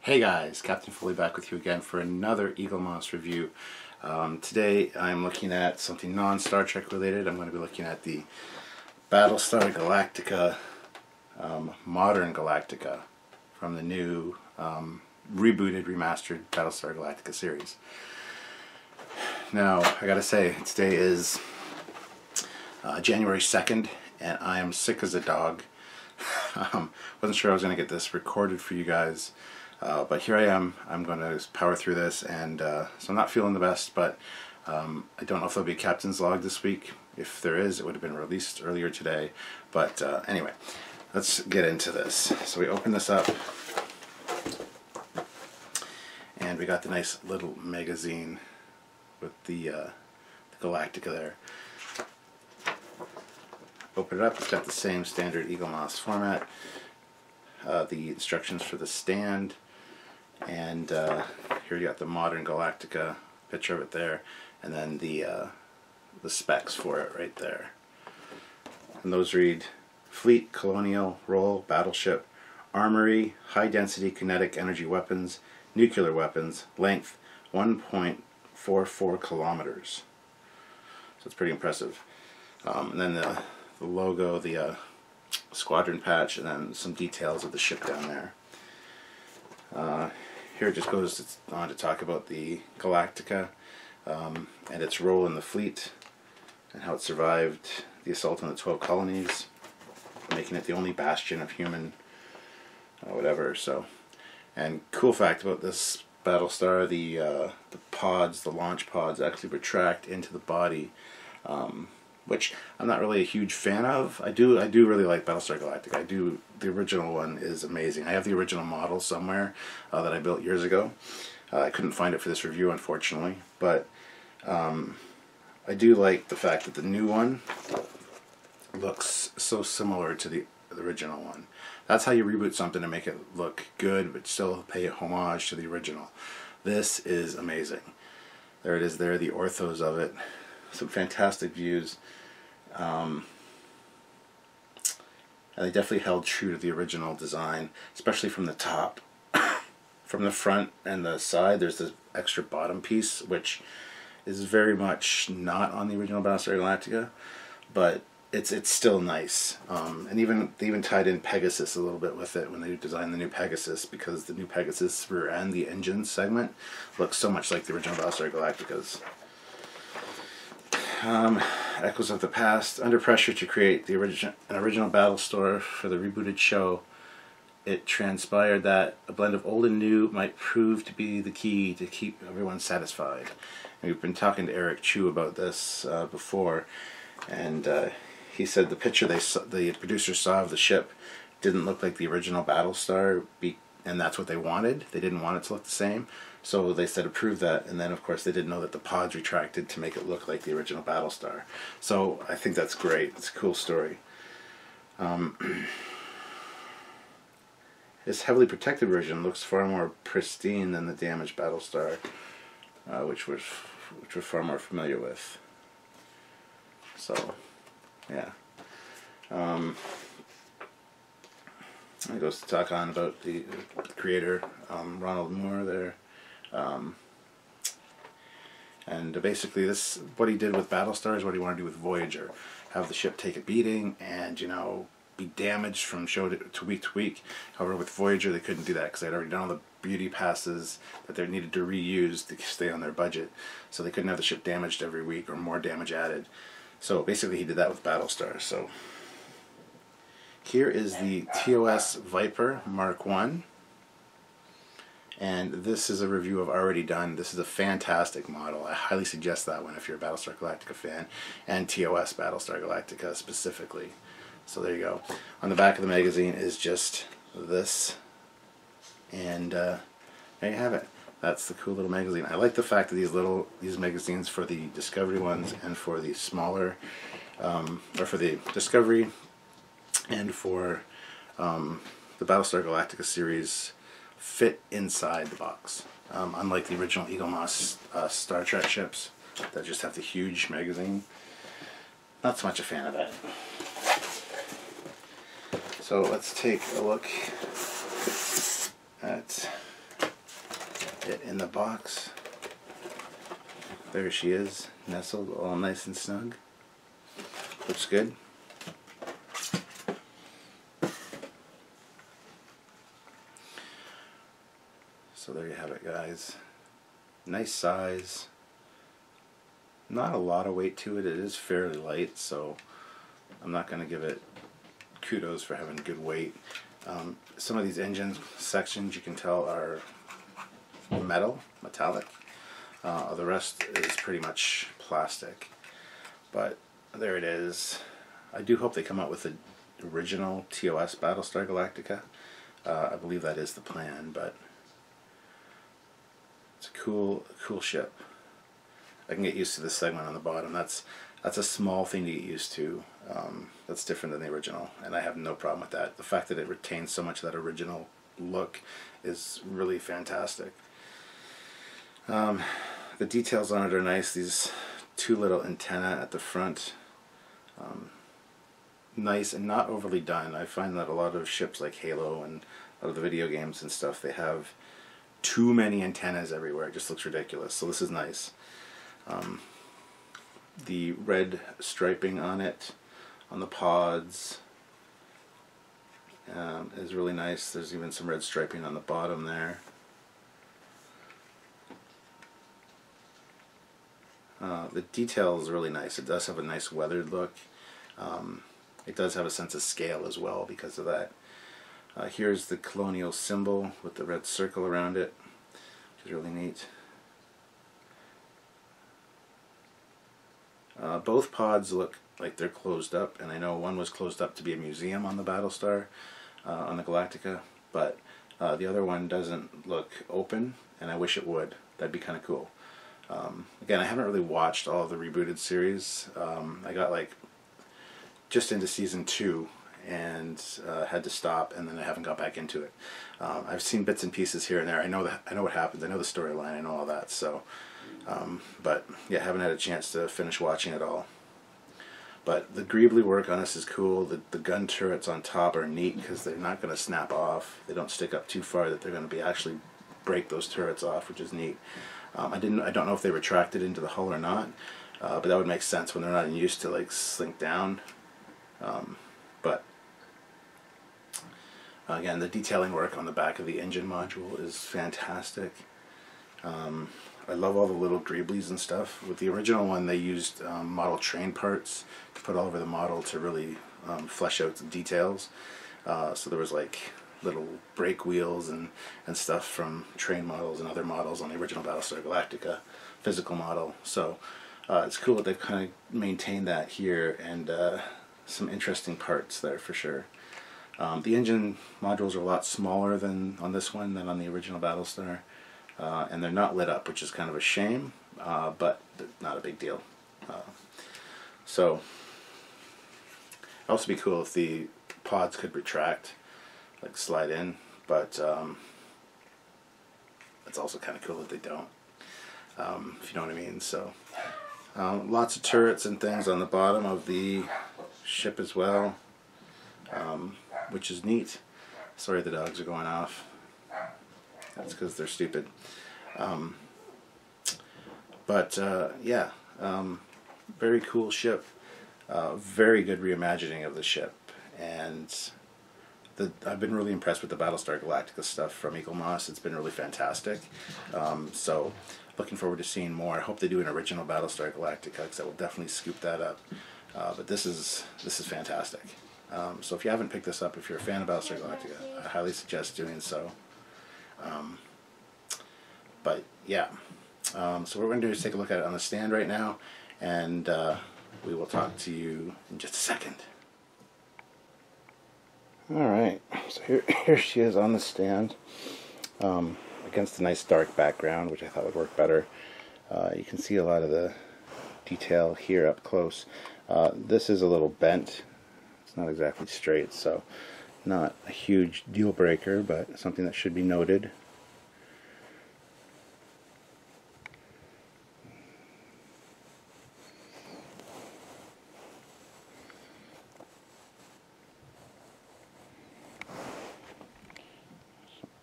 Hey guys, Captain Foley back with you again for another Eaglemoss review. Today I'm looking at something non-Star Trek related. I'm going to be looking at the Battlestar Galactica, Modern Galactica, from the new rebooted, remastered Battlestar Galactica series. Now, I gotta say, today is January 2nd, and I am sick as a dog. Wasn't sure I was going to get this recorded for you guys. But here I am. I'm going to power through this, and so I'm not feeling the best, but I don't know if there'll be a captain's log this week. If there is, it would have been released earlier today. But anyway, let's get into this. So we open this up, and we got the nice little magazine with the Galactica there. Open it up, it's got the same standard Eaglemoss format. The instructions for the stand, and here you got the Modern Galactica, picture of it there, and then the specs for it right there. And those read: Fleet, Colonial, Role, Battleship, Armory, High Density Kinetic Energy Weapons, Nuclear Weapons, Length 1.44 kilometers. So it's pretty impressive. And then the logo, the squadron patch, and then some details of the ship down there. Here it just goes on to talk about the Galactica and its role in the fleet and how it survived the assault on the 12 colonies, making it the only bastion of human whatever. So, and cool fact about this Battlestar, the pods, the launch pods, actually retract into the body, which I'm not really a huge fan of. I do really like Battlestar Galactica. The original one is amazing. I have the original model somewhere that I built years ago. I couldn't find it for this review, unfortunately, but I do like the fact that the new one looks so similar to the original one. That's how you reboot something to make it look good, but still pay homage to the original. This is amazing. There it is there, the orthos of it. Some fantastic views. And they definitely held true to the original design, especially from the top. From the front and the side, there's this extra bottom piece, which is very much not on the original Battlestar Galactica, but it's still nice. And they even tied in Pegasus a little bit with it when they designed the new Pegasus, because the new Pegasus rear end, the engine segment, looks so much like the original Battlestar Galactica's. Echoes of the past. Under pressure to create an original Battlestar for the rebooted show, it transpired that a blend of old and new might prove to be the key to keep everyone satisfied. And we've been talking to Eric Chu about this before, and he said the picture the producers saw of the ship didn't look like the original Battlestar, and that's what they wanted. They didn't want it to look the same. So they said approve that, and then of course they didn't know that the pods retracted to make it look like the original Battlestar. So I think that's great. It's a cool story. This heavily protected version looks far more pristine than the damaged Battlestar, which we're far more familiar with. So, yeah. It goes to talk on about the creator, Ronald Moore there. And basically what he did with Battlestar is what he wanted to do with Voyager. Have the ship take a beating and, be damaged from show to week. However, with Voyager they couldn't do that because they had already done all the beauty passes that they needed to reuse to stay on their budget. So they couldn't have the ship damaged every week or more damage added. So basically he did that with Battlestar. So here is the TOS Viper Mark I. And this is a review I've already done. This is a fantastic model. I highly suggest that one if you're a Battlestar Galactica fan, and TOS Battlestar Galactica specifically. So there you go. On the back of the magazine is just this, and there you have it. That's the cool little magazine. I like the fact that these magazines for the Discovery ones and for the smaller, or for the Discovery and for the Battlestar Galactica series, fit inside the box, unlike the original Eaglemoss Star Trek ships that just have the huge magazine. Not so much a fan of that. So let's take a look at it in the box. There she is, nestled all nice and snug. Looks good. So there you have it, guys. Nice size. Not a lot of weight to it. It is fairly light, so I'm not going to give it kudos for having good weight. Some of these engine sections you can tell are metallic. The rest is pretty much plastic. But there it is. I do hope they come out with the original TOS Battlestar Galactica. I believe that is the plan, but it's a cool ship. I can get used to this segment on the bottom. That's a small thing to get used to. That's different than the original, and I have no problem with that. The fact that it retains so much of that original look is really fantastic. The details on it are nice. These two little antennae at the front, nice and not overly done. I find that a lot of ships like Halo and a lot of the video games and stuff, they have too many antennas everywhere. It just looks ridiculous. So this is nice. The red striping on it, on the pods, is really nice. There's even some red striping on the bottom there. The detail is really nice. It does have a nice weathered look. It does have a sense of scale as well because of that. Here's the colonial symbol with the red circle around it, which is really neat. Both pods look like they're closed up, and I know one was closed up to be a museum on the Battlestar, on the Galactica, but the other one doesn't look open, and I wish it would. That'd be kind of cool. Again, I haven't really watched all of the rebooted series. I got like just into season 2 and had to stop, and then I haven't got back into it. I've seen bits and pieces here and there. I know what happens. I know the storyline. I know all that. So, but yeah, haven't had a chance to finish watching it all. But the greebly work on this is cool. The gun turrets on top are neat because they're not going to snap off. They don't stick up too far that they're going to be actually break those turrets off, which is neat. I don't know if they retracted into the hull or not, but that would make sense when they're not used to like slink down. But again, the detailing work on the back of the engine module is fantastic. I love all the little greeblies and stuff. With the original one, they used model train parts to put all over the model to really flesh out the details. So there was like little brake wheels and stuff from train models and other models on the original Battlestar Galactica physical model. So it's cool that they've kind of maintained that here, and some interesting parts there for sure. The engine modules are a lot smaller than on this one than on the original Battlestar, and they're not lit up, which is kind of a shame, but not a big deal. So it'd also be cool if the pods could retract, like slide in, but it's also kind of cool that they don't, if you know what I mean. So lots of turrets and things on the bottom of the ship as well, which is neat. Sorry, the dogs are going off. That's because they're stupid. Yeah, very cool ship. Very good reimagining of the ship, and I've been really impressed with the Battlestar Galactica stuff from Eaglemoss. It's been really fantastic. So looking forward to seeing more. I hope they do an original Battlestar Galactica, because I will definitely scoop that up. But this is fantastic. So if you haven't picked this up, if you're a fan of Battlestar Galactica, I highly suggest doing so. But yeah, so what we're going to do is take a look at it on the stand right now, and we will talk to you in just a second. Alright, so here she is on the stand, against a nice dark background, which I thought would work better. You can see a lot of the detail here up close. This is a little bent. It's not exactly straight, so not a huge deal breaker, but something that should be noted.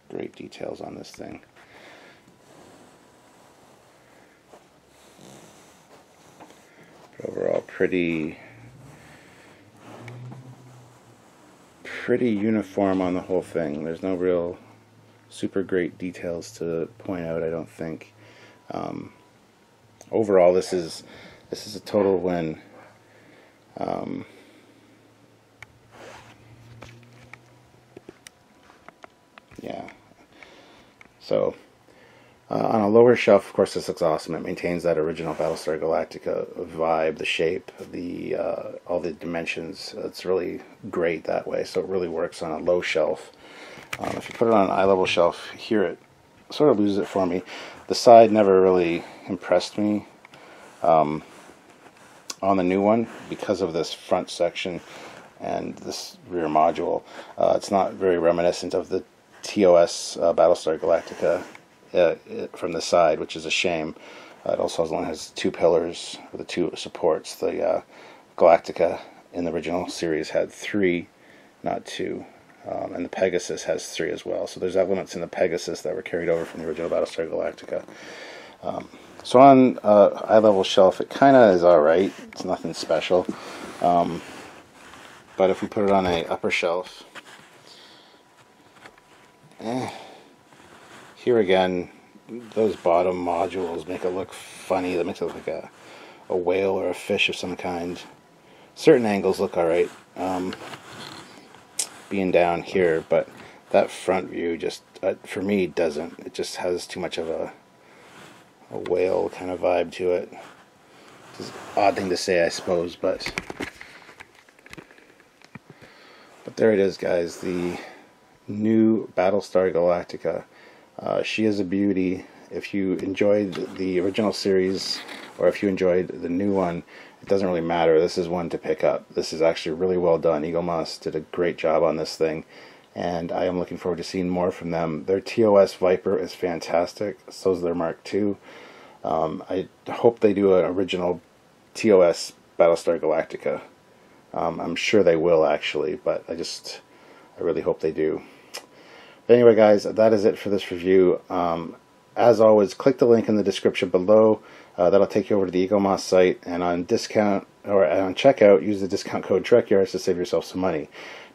Great details on this thing. pretty uniform on the whole thing. There's no real super great details to point out, I don't think. Overall, this is a total win. Yeah. So on a lower shelf, of course, this looks awesome. It maintains that original Battlestar Galactica vibe, the shape, the all the dimensions. It's really great that way. So it really works on a low shelf. If you put it on an eye level shelf, here it sort of loses it for me. The side never really impressed me on the new one because of this front section and this rear module. It's not very reminiscent of the TOS Battlestar Galactica from the side, which is a shame. It also only has two pillars with the two supports. The Galactica in the original series had three, not two. And the Pegasus has three as well. So there's elements in the Pegasus that were carried over from the original Battlestar Galactica. So on eye level shelf, it kind of is alright. It's nothing special. But if we put it on a upper shelf, here again, those bottom modules make it look funny. That makes it look like a whale or a fish of some kind. Certain angles look alright. Being down here, but that front view just for me doesn't. It just has too much of a whale kind of vibe to it. It's an odd thing to say, I suppose, but there it is, guys. The new Battlestar Galactica. She is a beauty. If you enjoyed the original series or if you enjoyed the new one, it doesn't really matter. This is one to pick up. This is actually really well done. Eaglemoss did a great job on this thing, and I am looking forward to seeing more from them. Their TOS Viper is fantastic. So is their Mark II. I hope they do an original TOS Battlestar Galactica. I'm sure they will, actually, but I really hope they do. But anyway, guys, that is it for this review. As always, click the link in the description below. That'll take you over to the Eaglemoss site, and on discount or on checkout, use the discount code Trekyards to save yourself some money.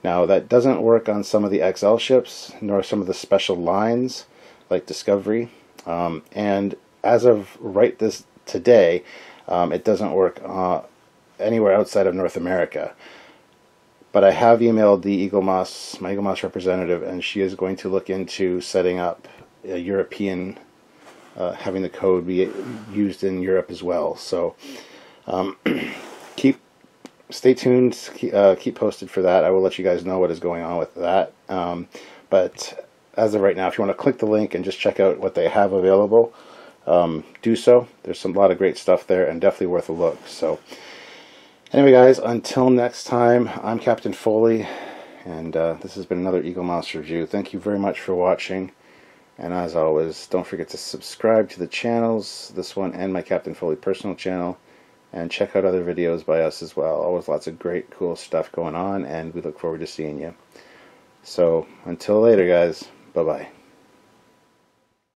Now, that doesn't work on some of the XL ships, nor some of the special lines like Discovery. And as of today, it doesn't work anywhere outside of North America. But I have emailed the Eaglemoss, my Eaglemoss representative, and she is going to look into setting up a European, having the code be used in Europe as well. So stay tuned, keep posted for that. I will let you guys know what is going on with that. But as of right now, if you want to click the link and just check out what they have available, do so. There's a lot of great stuff there and definitely worth a look. So anyway, guys, until next time, I'm Captain Foley, and this has been another Eaglemoss review. Thank you very much for watching. And as always, don't forget to subscribe to the channels, this one and my Captain Foley personal channel, and check out other videos by us as well. Always lots of great, cool stuff going on, and we look forward to seeing you. So, until later, guys, bye-bye.